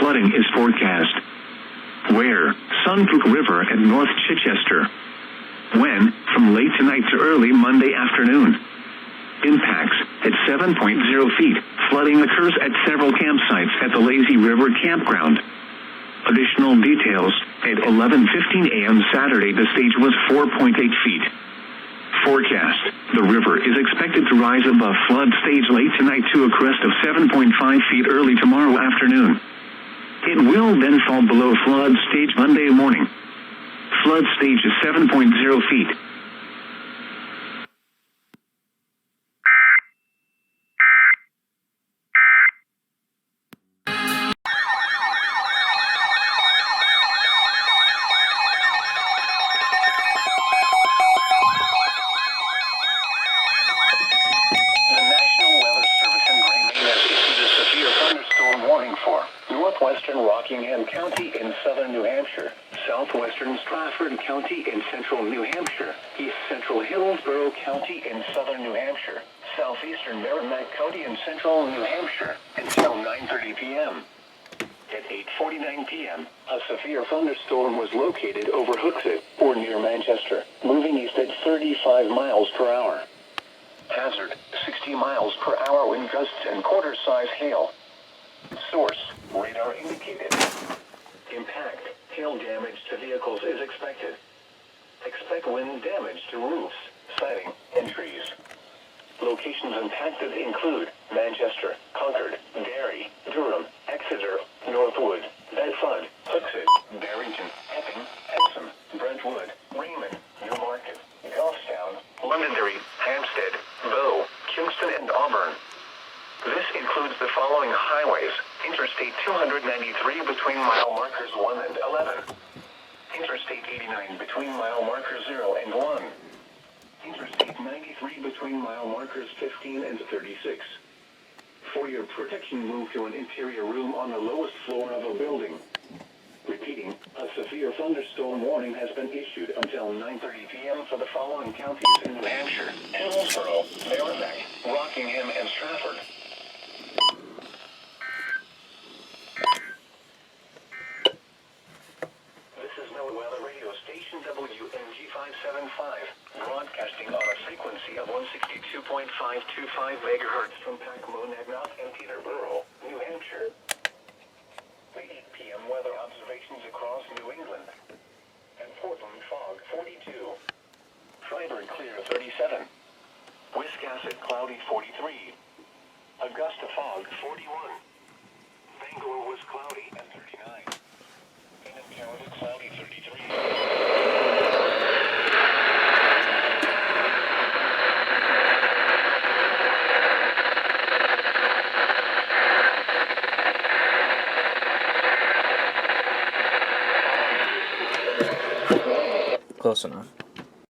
flooding is forecast. Where? Sunbrook River at North Chichester. When? From late tonight to early Monday afternoon. Impacts at 7.0 feet. Flooding occurs at several campsites at the Lazy River Campground. Additional details, at 11:15 a.m. Saturday the stage was 4.8 feet. Forecast, the river is expected to rise above flood stage late tonight to a crest of 7.5 feet early tomorrow afternoon. It will then fall below flood stage Monday morning. Flood stage is 7.0 feet. Northwestern Rockingham County in southern New Hampshire, southwestern Stratford County in central New Hampshire, east central Hillsborough County in southern New Hampshire, southeastern Merrimack County in central New Hampshire until 9:30 p.m. At 8:49 p.m., a severe thunderstorm was located over Hooksett, or near Manchester, moving east at 35 miles per hour. Hazard, 60 miles per hour wind gusts and quarter-size hail. Source, radar indicated. Impact, hail damage to vehicles is expected. Expect wind damage to roofs, siding, and trees. Locations impacted include Manchester, Concord, Derry, Durham, Exeter, Northwood, Bedford, Hooksett, Barrington, Epping, Epsom, Brentwood, Raymond, Newmarket, Goffstown, Londonderry, Hampstead, Bow, Kingston, and Auburn. This includes the following highways: Interstate 293 between mile markers 1 and 11. Interstate 89 between mile markers 0 and 1. Interstate 93 between mile markers 15 and 36. For your protection, move to an interior room on the lowest floor of a building. Repeating, a severe thunderstorm warning has been issued until 9:30 p.m. for the following counties in New Hampshire: Hillsborough, Merrimack, Rockingham, and Stratford. This is NOAA Weather Radio Station WMG 575, broadcasting on a frequency of 162.525 megahertz from Packmonadnock and Peterborough, New Hampshire. The 8 p.m. weather observations across New England. And Portland fog 42. Freiburg clear 37. Wiscasset cloudy 43. Augusta fog 41. Bangor was cloudy at 39. Encounter cloudy 33. Close enough.